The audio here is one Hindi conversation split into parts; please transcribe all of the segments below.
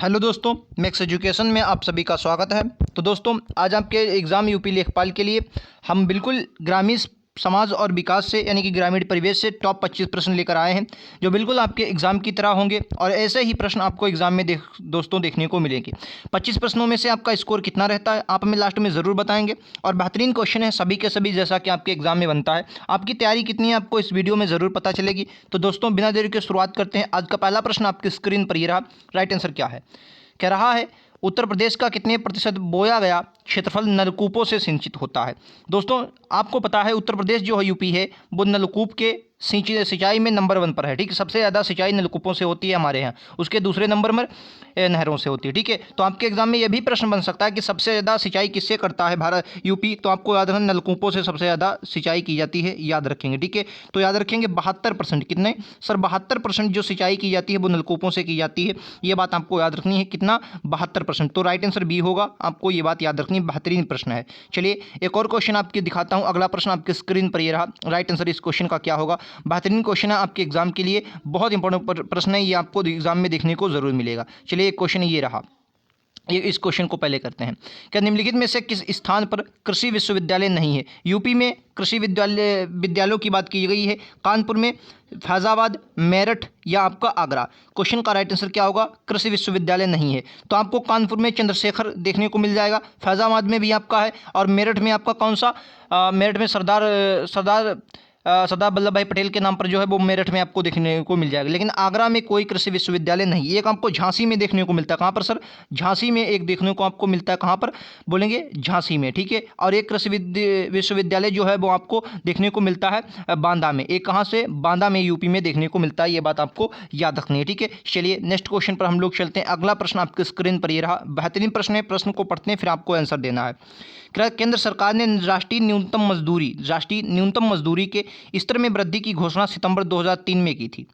हेलो दोस्तों, मैक्स एजुकेशन में आप सभी का स्वागत है। तो दोस्तों, आज आपके एग्ज़ाम यूपी लेखपाल के लिए हम बिल्कुल ग्रामीण समाज और विकास से यानी कि ग्रामीण परिवेश से टॉप 25 प्रश्न लेकर आए हैं, जो बिल्कुल आपके एग्ज़ाम की तरह होंगे और ऐसे ही प्रश्न आपको एग्ज़ाम में दोस्तों देखने को मिलेंगे। 25 प्रश्नों में से आपका स्कोर कितना रहता है आप हमें लास्ट में ज़रूर बताएंगे। और बेहतरीन क्वेश्चन है सभी के सभी, जैसा कि आपके एग्ज़ाम में बनता है। आपकी तैयारी कितनी है आपको इस वीडियो में ज़रूर पता चलेगी। तो दोस्तों, बिना देरी के शुरुआत करते हैं। आज का पहला प्रश्न आपकी स्क्रीन पर ये रहा। राइट आंसर क्या है? कह रहा है उत्तर प्रदेश का कितने प्रतिशत बोया गया क्षेत्रफल नलकूपों से सिंचित होता है। दोस्तों, आपको पता है उत्तर प्रदेश जो है यूपी है वो नलकूप के सिंचाई में नंबर 1 पर है। ठीक है, सबसे ज़्यादा सिंचाई नलकूपों से होती है हमारे यहाँ। उसके दूसरे नंबर पर नहरों से होती है। ठीक है, तो आपके एग्जाम में यह भी प्रश्न बन सकता है कि सबसे ज़्यादा सिंचाई किससे करता है भारत यूपी। तो आपको याद रखना नलकूपों से सबसे ज़्यादा सिंचाई की जाती है, याद रखेंगे। ठीक है, तो याद रखेंगे 72%। कितने सर? 72% जो सिंचाई की जाती है वो नलकूपों से की जाती है। ये बात आपको याद रखनी है। कितना? 72%। तो राइट आंसर बी होगा। आपको ये बात याद रखनी है। बेहतरीन प्रश्न है। चलिए एक और क्वेश्चन आपके दिखाता हूँ। अगला प्रश्न आपके स्क्रीन पर ये रहा। राइट आंसर इस क्वेश्चन का क्या होगा? बेहतरीन क्वेश्चन है आपके एग्जाम के लिए, बहुत इंपॉर्टेंट प्रश्न है ये, आपको एग्जाम में देखने को जरूर मिलेगा। चलिए एक क्वेश्चन ये रहा। ये इस क्वेश्चन को पहले करते हैं। क्या निम्नलिखित में से किस स्थान पर कृषि विश्वविद्यालय नहीं है? यूपी में कृषि विद्यालयों की बात की गई है। कानपुर में, फैजाबाद, मेरठ या आपका आगरा। क्वेश्चन का राइट आंसर क्या होगा? कृषि विश्वविद्यालय नहीं है। तो आपको कानपुर में चंद्रशेखर देखने को मिल जाएगा, फैजाबाद में भी आपका है, और मेरठ में आपका कौन सा? मेरठ में सरदार वल्लभ भाई पटेल के नाम पर जो है वो मेरठ में आपको देखने को मिल जाएगा। लेकिन आगरा में कोई कृषि विश्वविद्यालय नहीं। एक आपको झांसी में देखने को मिलता है। कहाँ पर सर? झांसी में एक देखने को आपको मिलता है। कहाँ पर बोलेंगे? झांसी में। ठीक है, और एक कृषि विश्वविद्यालय जो है वो आपको देखने को मिलता है बांदा में। एक कहाँ से? बांदा में, यूपी में देखने को मिलता है। ये बात आपको याद रखनी है। ठीक है, चलिए नेक्स्ट क्वेश्चन पर हम लोग चलते हैं। अगला प्रश्न आपके स्क्रीन पर ये रहा। बेहतरीन प्रश्न है, प्रश्न को पढ़ते हैं फिर आपको आंसर देना है। केंद्र सरकार ने राष्ट्रीय न्यूनतम मजदूरी के स्तर में वृद्धि की घोषणा सितंबर 2003 में की थी।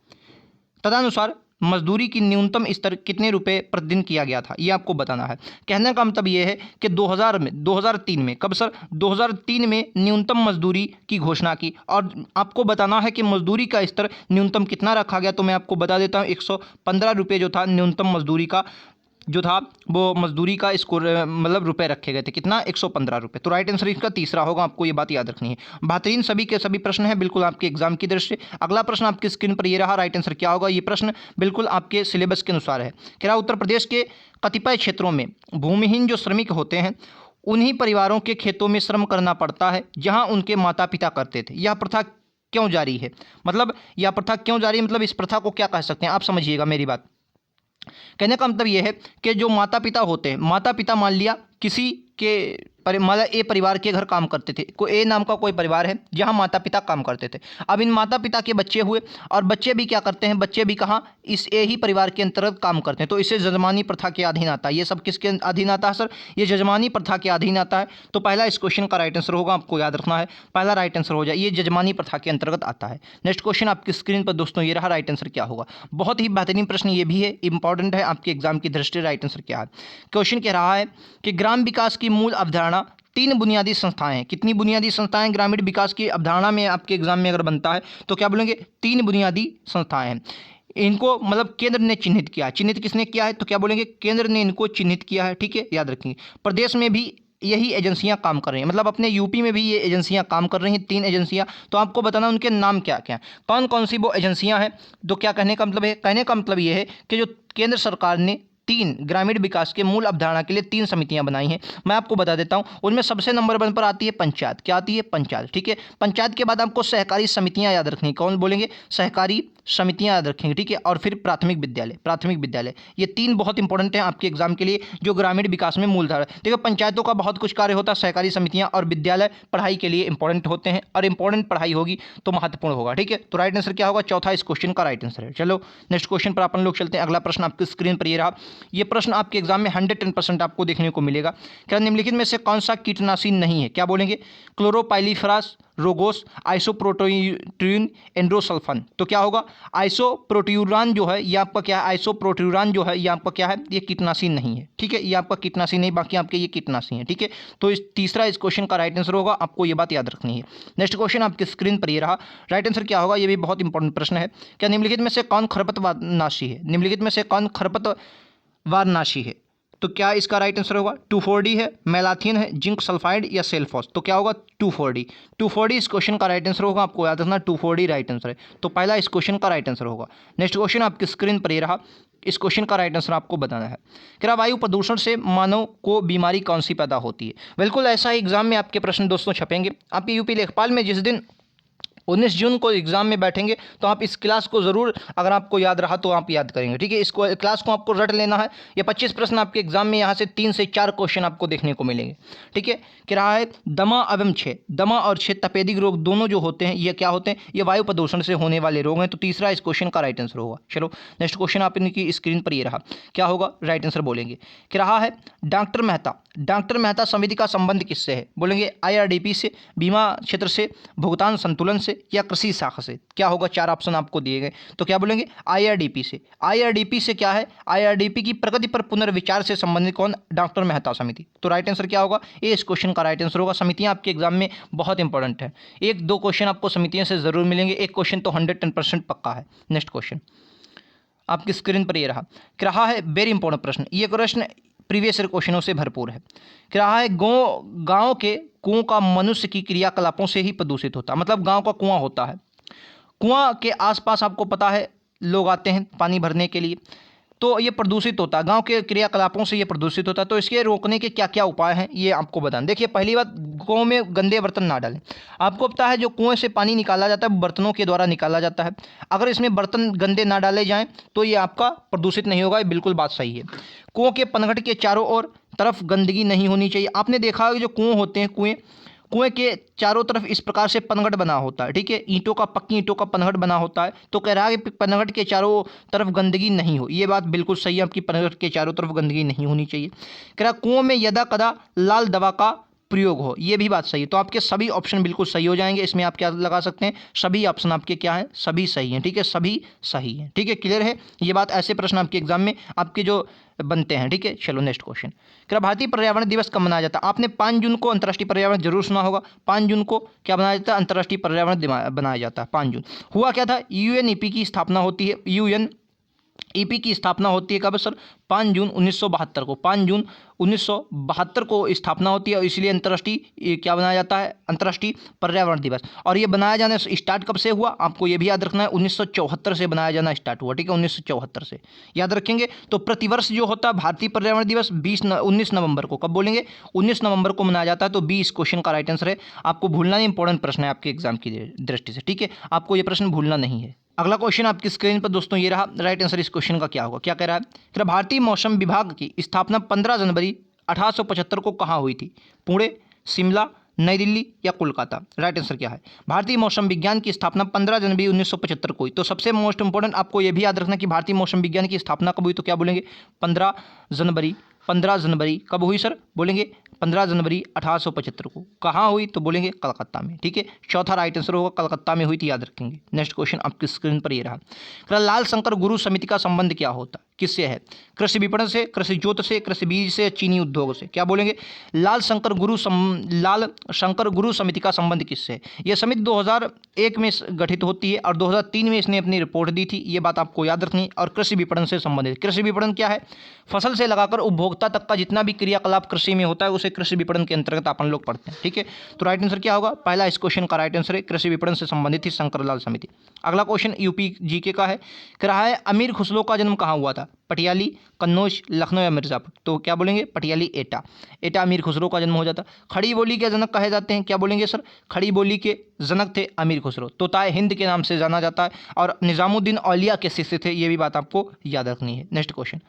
तदनुसार मजदूरी की न्यूनतम स्तर कितने रुपए प्रतिदिन किया गया था, ये आपको बताना है। कहने का मतलब ये है कि 2003 में, कब सर? 2003 में न्यूनतम मजदूरी की घोषणा की, और आपको बताना है कि मजदूरी का स्तर न्यूनतम कितना रखा गया। तो मैं आपको बता देता हूँ, 115 रुपये जो था न्यूनतम मजदूरी का जो था वो मजदूरी का स्कोर मतलब रुपए रखे गए थे। कितना? 115 रुपये। तो राइट आंसर इसका तीसरा होगा। आपको ये बात याद रखनी है। बेहतरीन सभी के सभी प्रश्न हैं बिल्कुल आपके एग्जाम की दृष्टि से। अगला प्रश्न आपकी स्क्रीन पर ये रहा। राइट आंसर क्या होगा? ये प्रश्न बिल्कुल आपके सिलेबस के अनुसार है। क्या उत्तर प्रदेश के कतिपय क्षेत्रों में भूमिहीन जो श्रमिक होते हैं उन्हीं परिवारों के खेतों में श्रम करना पड़ता है जहाँ उनके माता पिता करते थे। यह प्रथा क्यों जारी है? मतलब यह प्रथा क्यों जारी है, मतलब इस प्रथा को क्या कह सकते हैं आप समझिएगा मेरी बात। कहने का मतलब यह है कि जो माता पिता होते हैं, माता पिता मान लिया किसी के मतलब ए परिवार के घर काम करते थे, कोई ए नाम का कोई परिवार है जहां माता पिता काम करते थे। अब इन माता पिता के बच्चे हुए, और बच्चे भी क्या करते हैं? बच्चे भी कहाँ? इस ए ही परिवार के अंतर्गत काम करते हैं। तो इसे जजमानी प्रथा के अधीन आता है। ये सब किसके अधीन आता है सर? ये जजमानी प्रथा के अधीन आता है। तो पहला इस क्वेश्चन का राइट आंसर होगा, आपको याद रखना है। पहला राइट आंसर हो जाए, ये जजमानी प्रथा के अंतर्गत आता है। नेक्स्ट क्वेश्चन आपकी स्क्रीन पर दोस्तों ये रहा। राइट आंसर क्या होगा? बहुत ही बेहतरीन प्रश्न ये भी है, इंपॉर्टेंट है आपके एग्जाम की दृष्टि। राइट आंसर क्या है? क्वेश्चन कह रहा है कि ग्राम विकास की मूल अवधारणा 3 बुनियादी संस्थाएं हैं। कितनी बुनियादी संस्थाएं ग्रामीण विकास की अवधारणा में आपके एग्जाम में अगर बनता है तो क्या बोलेंगे? 3 बुनियादी संस्थाएं हैं। इनको मतलब केंद्र ने चिन्हित किया। चिन्हित किसने किया है? तो क्या बोलेंगे? केंद्र ने इनको चिन्हित किया है। ठीक है, याद रखेंगे। प्रदेश में भी यही एजेंसियां काम कर रही हैं, मतलब अपने यूपी में भी ये एजेंसियां काम कर रही हैं, 3 एजेंसियां। तो आपको बताना उनके नाम क्या क्या, कौन कौन सी वो एजेंसियां हैं। तो क्या कहने का मतलब है? कहने का मतलब ये है कि जो केंद्र सरकार ने 3 ग्रामीण विकास के मूल अवधारणा के लिए 3 समितियां बनाई हैं। मैं आपको बता देता हूं, उनमें सबसे नंबर 1 पर आती है पंचायत। क्या आती है? पंचायत। ठीक है, पंचायत के बाद आपको सहकारी समितियां याद रखनी। कौन बोलेंगे? सहकारी समितियां याद रखेंगे। ठीक है, और फिर प्राथमिक विद्यालय। ये 3 बहुत इंपॉर्टेंट हैं आपके एग्जाम के लिए, जो ग्रामीण विकास में मूलधारा। देखो, पंचायतों का बहुत कुछ कार्य होता है, सहकारी समितियां और विद्यालय पढ़ाई के लिए इंपॉर्टेंट होते हैं, और इंपॉर्टेंट पढ़ाई होगी तो महत्वपूर्ण होगा। ठीक है, तो राइट आंसर क्या होगा? चौथा इस क्वेश्चन का राइट आंसर है। चलो नेक्स्ट क्वेश्चन पर अपन लोग चलते हैं। अगला प्रश्न आपकी स्क्रीन पर ये रहा। ये प्रश्न आपके एग्जाम में 110% आपको देखने को मिलेगा। क्या निम्नलिखित में से कौन सा कीटनाशी नहीं है? क्या बोलेंगे? क्लोरोपाइलीफेरास, रोगोस, आइसोप्रोट्यून, एंड्रोसल्फान। तो क्या होगा? आइसोप्रोट्यूरान जो है ये आपका क्या है? आइसोप्रोट्यूरान जो है ये आपका क्या है? ये कीटनाशी नहीं है। ठीक है, ये आपका कीटनाशी नहीं, बाकी आपके ये कीटनाशी है। ठीक है, तो इस तीसरा इस क्वेश्चन का राइट आंसर होगा। आपको ये बात याद रखनी है। नेक्स्ट क्वेश्चन आपकी स्क्रीन पर ये रहा। राइट आंसर क्या होगा? ये भी बहुत इंपॉर्टेंट प्रश्न है। क्या निम्नलिखित में से कौन खरपतवारनाशी है? निम्नलिखित में से कौन वारनासी है। तो क्या इसका राइट आंसर होगा? 2,4-D है, मैलाथियन है, जिंक सल्फाइड या सेल्फॉस? तो क्या होगा? 2,4-D। 2,4-D इस क्वेश्चन का राइट आंसर होगा। आपको याद रखना 2,4-D राइट आंसर है। तो पहला इस क्वेश्चन का राइट आंसर होगा। नेक्स्ट क्वेश्चन आपकी स्क्रीन पर ये रहा। इस क्वेश्चन का राइट आंसर आपको बताना है। क्या वायु प्रदूषण से मानव को बीमारी कौन सी पैदा होती है? बिल्कुल ऐसा ही एग्जाम में आपके प्रश्न दोस्तों छपेंगे। आपके यूपी लेखपाल में जिस दिन 19 जून को एग्जाम में बैठेंगे तो आप इस क्लास को ज़रूर, अगर आपको याद रहा तो आप याद करेंगे, ठीक है। इस क्लास को आपको रट लेना है। ये 25 प्रश्न आपके एग्जाम में यहाँ से 3 से 4 क्वेश्चन आपको देखने को मिलेंगे, ठीक है। क्या रहा है? दमा एवं क्षय, दमा और क्षय तपेदिक रोग दोनों जो होते हैं ये क्या होते हैं? ये वायु प्रदूषण से होने वाले रोग हैं। तो तीसरा इस क्वेश्चन का राइट आंसर होगा। चलो नेक्स्ट क्वेश्चन आप इनकी स्क्रीन पर ये रहा। क्या होगा? राइट आंसर बोलेंगे। क्या रहा है? डॉक्टर मेहता, डॉक्टर मेहता समिति का संबंध किससे है? बोलेंगे IRDP से, बीमा क्षेत्र से, भुगतान संतुलन से या कृषि शाखा से? क्या होगा? 4 ऑप्शन आपको दिए गए। तो क्या बोलेंगे? IRDP से। IRDP से क्या है? IRDP की प्रगति पर पुनर्विचार से संबंधित कौन? डॉक्टर मेहता समिति। तो राइट आंसर क्या होगा? ये इस क्वेश्चन का राइट आंसर होगा। समितियां आपके एग्जाम में बहुत इंपॉर्टेंट है। 1-2 क्वेश्चन आपको समितियों से जरूर मिलेंगे। एक क्वेश्चन तो 110% पक्का है। नेक्स्ट क्वेश्चन आपकी स्क्रीन पर ये रहा। क्या रहा है? वेरी इंपॉर्टेंट प्रश्न। ये प्रश्न प्रीवियस ईयर क्वेश्चनों से भरपूर है। क्या रहा है? गांव के कुओं का मनुष्य की क्रियाकलापों से ही प्रदूषित होता है। मतलब गांव का कुआं होता है, कुआं के आसपास आपको पता है लोग आते हैं पानी भरने के लिए, तो ये प्रदूषित होता है, गांव के क्रियाकलापों से ये प्रदूषित होता है। तो इसके रोकने के क्या क्या उपाय हैं ये आपको बताएं। देखिए पहली बात, कुओं में गंदे बर्तन ना डालें। आपको पता है जो कुएं से पानी निकाला जाता है बर्तनों के द्वारा निकाला जाता है। अगर इसमें बर्तन गंदे ना डाले जाएं तो ये आपका प्रदूषित नहीं होगा। ये बिल्कुल बात सही है। कुओं के पनघट के चारों ओर तरफ गंदगी नहीं होनी चाहिए। आपने देखा होगा जो कुएं होते हैं, कुएं के चारों तरफ इस प्रकार से पनघट बना होता है, ठीक है, ईंटों का, पक्की ईंटों का पनघट बना होता है। तो कह रहा है कि पनघट के चारों तरफ गंदगी नहीं हो। ये बात बिल्कुल सही है, आपकी पनघट के चारों तरफ गंदगी नहीं होनी चाहिए। कह रहा कुओं में यदा कदा लाल दवा का प्रयोग हो, ये भी बात सही है। तो आपके सभी ऑप्शन बिल्कुल सही हो जाएंगे। इसमें आप क्या लगा सकते हैं? सभी ऑप्शन आपके क्या हैं? सभी सही हैं, ठीक है, सभी सही हैं, ठीक है। क्लियर है ये बात? ऐसे प्रश्न आपके एग्जाम में आपके जो बनते हैं, ठीक है। चलो नेक्स्ट क्वेश्चन। क्या भारतीय पर्यावरण दिवस कब मनाया जाता है? आपने 5 जून को अंतर्राष्ट्रीय पर्यावरण जरूर सुना होगा। 5 जून को क्या बनाया जाता है? अंतर्राष्ट्रीय पर्यावरण बनाया जाता है 5 जून। हुआ क्या था? UNEP की स्थापना होती है। UNEP की स्थापना होती है कब सर? 5 जून 1972 को। 5 जून 1972 को स्थापना होती है और इसलिए अंतर्राष्ट्रीय क्या बनाया जाता है? अंतर्राष्ट्रीय पर्यावरण दिवस। और ये बनाया जाना स्टार्ट कब से हुआ? आपको ये भी याद रखना है, 1974 से बनाया जाना स्टार्ट हुआ, ठीक है, 1974 से याद रखेंगे। तो प्रतिवर्ष जो होता है भारतीय पर्यावरण दिवस 19 नवंबर को, कब बोलेंगे? 19 नवंबर को मनाया जाता है। तो 20 क्वेश्चन का राइट आंसर है। आपको भूलना नहीं, इंपॉर्टेंट प्रश्न है आपके एग्जाम की दृष्टि से, ठीक है, आपको ये प्रश्न भूलना नहीं है। अगला क्वेश्चन आपकी स्क्रीन पर दोस्तों ये रहा। राइट आंसर इस क्वेश्चन का क्या होगा? क्या कह रहा है? भारतीय मौसम विभाग की स्थापना 15 जनवरी 1875 को कहाँ हुई थी? पुणे, शिमला, नई दिल्ली या कोलकाता? राइट आंसर क्या है? भारतीय मौसम विज्ञान की स्थापना 15 जनवरी 1975 को हुई। तो सबसे मोस्ट इंपॉर्टेंट आपको यह भी याद रखना कि भारतीय मौसम विज्ञान की स्थापना कब हुई। तो क्या बोलेंगे? 15 जनवरी। 15 जनवरी कब हुई सर? बोलेंगे 15 जनवरी 1875 को। कहाँ हुई? तो बोलेंगे कलकत्ता में, ठीक है। चौथा राइट आंसर होगा कलकत्ता में हुई थी, याद रखेंगे। नेक्स्ट क्वेश्चन आपकी स्क्रीन पर ये रहा। लाल शंकर गुरु समिति का संबंध क्या होता है? किससे है? कृषि विपणन से, कृषि जोत से, कृषि बीज से, चीनी उद्योग से? क्या बोलेंगे? लाल शंकर गुरु समिति का संबंध किससे है? यह समिति 2001 में गठित होती है और 2003 में इसने अपनी रिपोर्ट दी थी। ये बात आपको याद रखनी है। और कृषि विपणन से संबंधित, कृषि विपणन क्या है? फसल से लगाकर उपभोक्ता तक का जितना भी क्रियाकलाप कृषि में होता है उसे कृषि विपणन के अंतर्गत अपन लोग पढ़ते हैं, ठीक है। तो राइट आंसर क्या होगा? पहला इस क्वेश्चन का राइट आंसर है कृषि विपणन से संबंधित थी शंकरलाल समिति। अगला क्वेश्चन यूपी जीके का है। कह रहा है अमीर खुसरो का जन्म कहाँ हुआ था? पटियाली, कन्नौज, लखनऊ या मिर्जापुर? तो क्या बोलेंगे? पटियाली, एटा। एटा अमीर खुसरो का जन्म हो जाता। खड़ी बोली के जनक कहे जाते हैं? क्या बोलेंगे सर? खड़ी बोली के जनक थे अमीर खुसरो। तोताए हिंद के नाम से जाना जाता है और निजामुद्दीन औलिया के शिष्य थे। ये भी बात आपको याद रखनी है। Next question.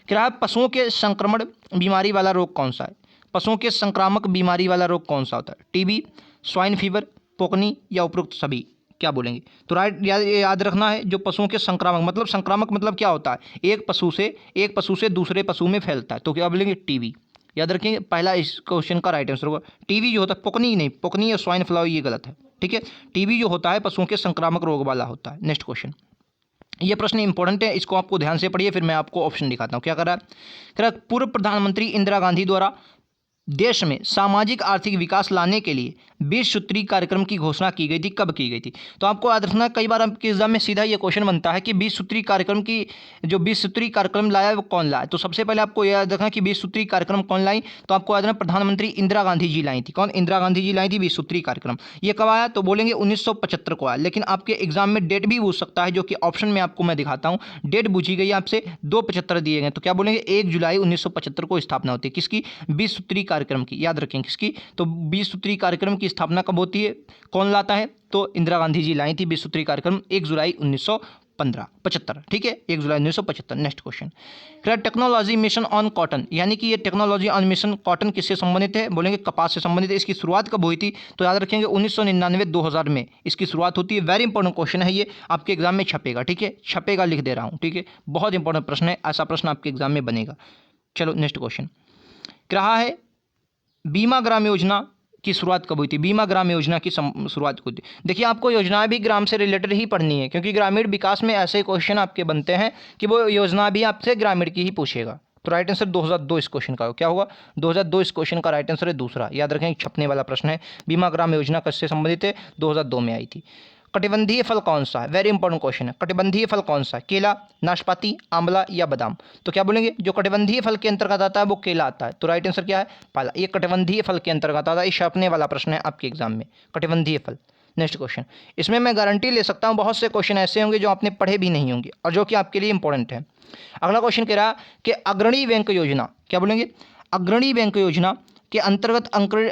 क्या है पशुओं के संक्रमण बीमारी वाला रोग कौन सा है? पशुओं के संक्रामक बीमारी वाला रोग कौन सा होता है? टीबी, स्वाइन फीवर, पोकनी या उपरोक्त सभी? क्या बोलेंगे? तो राइट याद रखना है, जो पशुओं के संक्रामक मतलब क्या होता है? एक पशु से दूसरे पशु में फैलता है। तो क्या बोलेंगे? टीबी। याद रखेंगे, पहला इस क्वेश्चन का राइट आंसर होगा टीबी जो होता है। पोकनी नहीं, पोकनी या स्वाइन फ्लू ये गलत है, ठीक है। टीबी जो होता है पशुओं के संक्रामक रोग वाला होता है। नेक्स्ट क्वेश्चन, ये प्रश्न इंपॉर्टेंट है, इसको आपको ध्यान से पढ़िए, फिर मैं आपको ऑप्शन दिखाता हूँ। क्या कर रहा है? पूर्व प्रधानमंत्री इंदिरा गांधी द्वारा देश में सामाजिक आर्थिक विकास लाने के लिए 20 सूत्री कार्यक्रम की घोषणा की गई थी, कब की गई थी? तो आपको याद रखना, कई बार आपके एग्जाम में सीधा ये क्वेश्चन बनता है कि 20 सूत्री कार्यक्रम की, जो 20 सूत्री कार्यक्रम लाया है वो कौन लाया? तो सबसे पहले आपको याद रखना कि 20 सूत्री कार्यक्रम कौन लाई, तो आपको याद रखना प्रधानमंत्री इंदिरा गांधी जी लाई थी। कौन? इंदिरा गांधी जी लाई थी 20 सूत्री कार्यक्रम। ये कब आया? तो बोलेंगे 1975 को आया। लेकिन आपके एग्जाम में डेट भी पूछ सकता है, जो कि ऑप्शन में आपको मैं दिखाता हूँ। डेट पूछी गई आपसे, 275 दिए गए, तो क्या बोलेंगे? 1 जुलाई 1975 को स्थापना होती है। किसकी? 20 सूत्री कार्यक्रम की। याद रखें किसकी? तो 20 सूत्री कार्यक्रम की स्थापना कब होती है, कौन लाता है? तो इंदिरा गांधी जी लाई थी 20 सूत्री कार्यक्रम 1 जुलाई 1975। ठीक है, 1 जुलाई 1975। Next question, technology mission on cotton, यानी कि ये टेक्नोलॉजी ऑन मिशन कॉटन किससे संबंधित है? बोलेंगे कपास से संबंधित है। इसकी शुरुआत कब हुई थी? तो याद रखेंगे 1999-2000 में इसकी शुरुआत होती है। वेरी इंपॉर्टेंट क्वेश्चन है, ये आपके एग्जाम में छपेगा। ठीक है, छपेगा, लिख दे रहा हूँ। ठीक है, बहुत इंपॉर्टेंट प्रश्न है, ऐसा प्रश्न आपके एग्जाम में बनेगा। चलो नेक्स्ट क्वेश्चन, रहा है बीमा ग्राम योजना की शुरुआत कब हुई थी? बीमा ग्राम योजना की शुरुआत हुई थी। देखिए, आपको योजनाएं भी ग्राम से रिलेटेड ही पढ़नी है, क्योंकि ग्रामीण विकास में ऐसे क्वेश्चन आपके बनते हैं कि वो योजना भी आपसे ग्रामीण की ही पूछेगा। तो राइट आंसर 2002 इस क्वेश्चन का क्या होगा? 2002 इस क्वेश्चन का राइट आंसर है दूसरा। याद रखें, छपने वाला प्रश्न है। बीमा ग्राम योजना किससे संबंधित है? 2002 में आई थी। कटिबंधीय फल कौन सा है? वेरी इंपॉर्टेंट क्वेश्चन है। कटिबंधीय फल कौन सा है? केला, नाशपाती, आंवला या बादाम? तो क्या बोलेंगे? जो कटिबंधीय फल के अंतर्गत आता है वो केला आता है। तो राइट आंसर क्या है? पहला। ये कटिबंधीय फल के अंतर्गत आता है। ये छपने वाला प्रश्न है आपके एग्जाम में, कटिबंधीय फल। नेक्स्ट क्वेश्चन, इसमें मैं गारंटी ले सकता हूँ बहुत से क्वेश्चन ऐसे होंगे जो आपने पढ़े भी नहीं होंगे और जो कि आपके लिए इंपॉर्टेंट है। अगला क्वेश्चन कह रहा कि अग्रणी बैंक योजना, क्या बोलेंगे? अग्रणी बैंक योजना के अंतर्गत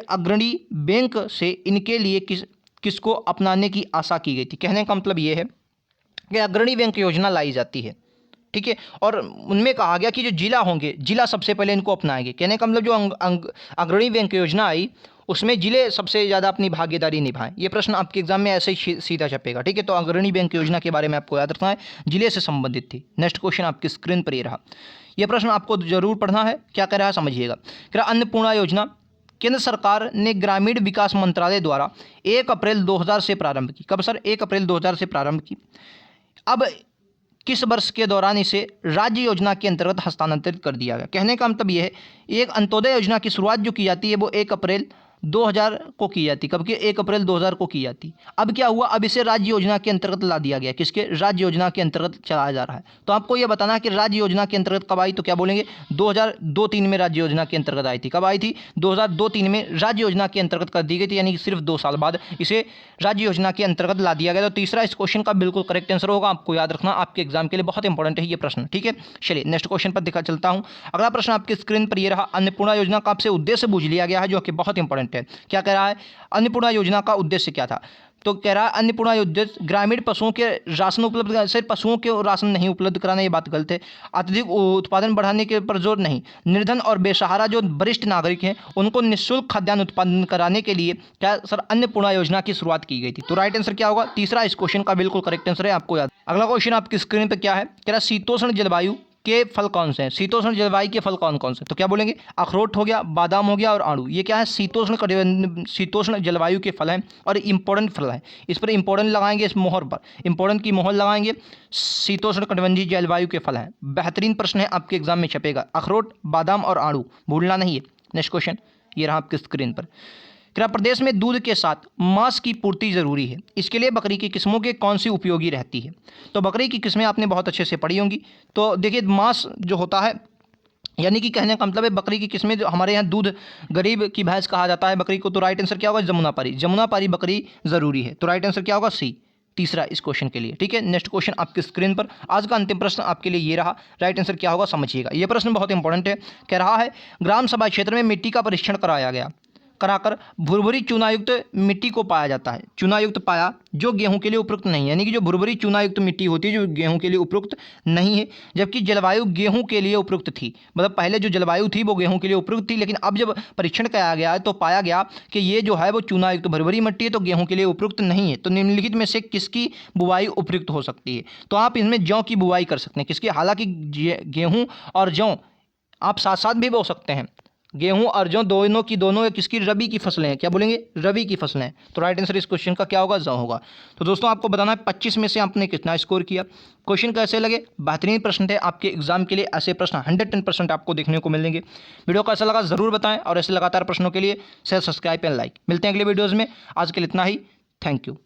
अग्रणी बैंक से इनके लिए किसको अपनाने की आशा की गई थी? कहने का मतलब ये है कि अग्रणी बैंक योजना लाई जाती है। ठीक है, और उनमें कहा गया कि जो जिला होंगे, जिला सबसे पहले इनको अपनाएंगे। कहने का मतलब जो अग्रणी बैंक योजना आई उसमें जिले सबसे ज़्यादा अपनी भागीदारी निभाएं। ये प्रश्न आपके एग्जाम में ऐसे ही सीधा छपेगा। ठीक है, तो अग्रणी बैंक योजना के बारे में आपको याद रखना है, जिले से संबंधित थी। नेक्स्ट क्वेश्चन आपकी स्क्रीन पर ये रहा। यह प्रश्न आपको जरूर पढ़ना है। क्या कह रहा है समझिएगा। कह रहा अन्नपूर्णा योजना केंद्र सरकार ने ग्रामीण विकास मंत्रालय द्वारा 1 अप्रैल 2000 से प्रारंभ की। कब सर? 1 अप्रैल 2000 से प्रारंभ की। अब किस वर्ष के दौरान इसे राज्य योजना के अंतर्गत हस्तांतरित कर दिया गया? कहने का मतलब यह है, एक अंत्योदय योजना की शुरुआत जो की जाती है वो 1 अप्रैल 2000 को की जाती। कब की? 1 अप्रैल 2000 को की जाती। अब क्या हुआ? अब इसे राज्य योजना के अंतर्गत ला दिया गया। किसके? राज्य योजना के अंतर्गत चलाया जा रहा है। तो आपको यह बताना है कि राज्य योजना के अंतर्गत कब आई, तो क्या बोलेंगे? 2002-3 में राज्य योजना के अंतर्गत आई थी। कब आई थी? 2002-3 में राज्य योजना के अंतर्गत कर दी गई थी, यानी कि सिर्फ 2 साल बाद इसे राज्य योजना के अंतर्गत ला दिया गया। तो तीसरा इस क्वेश्चन का बिल्कुल करेक्ट आंसर होगा। आपको याद रखना, आपके एग्जाम के लिए बहुत इंपॉर्टेंट है ये प्रश्न। ठीक है, चलिए नेक्स्ट क्वेश्चन पर दिखा चलता हूँ। अगला प्रश्न आपकी स्क्रीन पर ये रहा। अन्नपूर्णा योजना का आपसे उद्देश्य पूछ लिया गया है, जो कि बहुत इंपॉर्टेंट है। क्या कह रहा है? अन्नपूर्णा योजना का उद्देश्य क्या था? तो कह रहा है अन्नपूर्णा उद्देश्य ग्रामीण पशुओं के राशन उपलब्ध, सिर्फ पशुओं के राशन नहीं उपलब्ध कराना, ये बात गलत है। अत्यधिक उत्पादन बढ़ाने के पर जोर नहीं। निर्धन और बेसहारा जो वरिष्ठ नागरिक हैं उनको निःशुल्क खाद्यान्न उत्पादन कराने के लिए क्या सर अन्नपूर्णा योजना की शुरुआत की गई थी। तो राइट आंसर क्या होगा? तीसरा इस क्वेश्चन का बिल्कुल करेक्ट आंसर है, आपको याद। अगला क्वेश्चन आपकी स्क्रीन पर क्या है? कह रहा शीतोष्ण जलवायु के फल कौन से हैं? शीतोष्ण जलवायु के फल कौन कौन से? तो क्या बोलेंगे? अखरोट हो गया, बादाम हो गया और आड़ू। ये क्या है? शीतोष्ण जलवायु के फल हैं और इंपॉर्टेंट फल हैं। इस पर इंपॉर्टेंट लगाएंगे, इस मोहर पर इंपॉर्टेंट की मोहर लगाएंगे। शीतोष्ण कटिबंधीय जलवायु के फल हैं। बेहतरीन प्रश्न है, आपके एग्जाम में छपेगा। अखरोट, बादाम और आड़ू भूलना नहीं है। नेक्स्ट क्वेश्चन ये रहा आपकी स्क्रीन पर। क्या प्रदेश में दूध के साथ मांस की पूर्ति जरूरी है? इसके लिए बकरी की किस्मों के कौन सी उपयोगी रहती है? तो बकरी की किस्में आपने बहुत अच्छे से पढ़ी होंगी। तो देखिए, मांस जो होता है, यानी कि कहने का मतलब है बकरी की किस्में, जो हमारे यहाँ दूध गरीब की भैंस कहा जाता है बकरी को। तो राइट आंसर क्या होगा? जमुनापारी। जमुनापारी बकरी जरूरी है। तो राइट आंसर क्या होगा? सी, तीसरा इस क्वेश्चन के लिए। ठीक है, नेक्स्ट क्वेश्चन आपकी स्क्रीन पर। आज का अंतिम प्रश्न आपके लिए ये रहा। राइट आंसर क्या होगा समझिएगा। यह प्रश्न बहुत इंपॉर्टेंट है। कह रहा है ग्राम सभा क्षेत्र में मिट्टी का परीक्षण कराकर भुरभुरी चूनायुक्त मिट्टी को पाया जाता है। चूनायुक्त पाया जो गेहूं के लिए उपयुक्त नहीं है, यानी कि जो भुरभुरी चूनायुक्त मिट्टी होती है जो गेहूं के लिए उपयुक्त नहीं है, जबकि जलवायु गेहूं के लिए उपयुक्त थी। मतलब पहले जो जलवायु थी वो गेहूं के लिए उपयुक्त थी, लेकिन अब जब परीक्षण किया गया है तो पाया गया कि ये जो है वो चूनायुक्त भुरभुरी मिट्टी है, तो गेहूं के लिए उपयुक्त नहीं है। तो निम्नलिखित में से किसकी बुवाई उपयुक्त हो सकती है? तो आप इसमें जौ की बुवाई कर सकते हैं। किसकी? हालांकि गेहूँ और जौ आप साथ साथ भी बो सकते हैं, गेहूं और जौ दोनों की दोनों किसकी, रबी की फसलें हैं। क्या बोलेंगे, रबी की फसलें हैं। तो राइट आंसर इस क्वेश्चन का क्या होगा, जौ होगा। तो दोस्तों आपको बताना है 25 में से आपने कितना स्कोर किया। क्वेश्चन कैसे लगे, बेहतरीन प्रश्न थे आपके एग्जाम के लिए। ऐसे प्रश्न 110% आपको देखने को मिलेंगे। वीडियो कैसा लगा जरूर बताएं, और ऐसे लगातार प्रश्नों के लिए शेयर, सब्सक्राइब एंड लाइक। मिलते हैं अगले वीडियोज़ में। आज के लिए इतना ही। Thank you.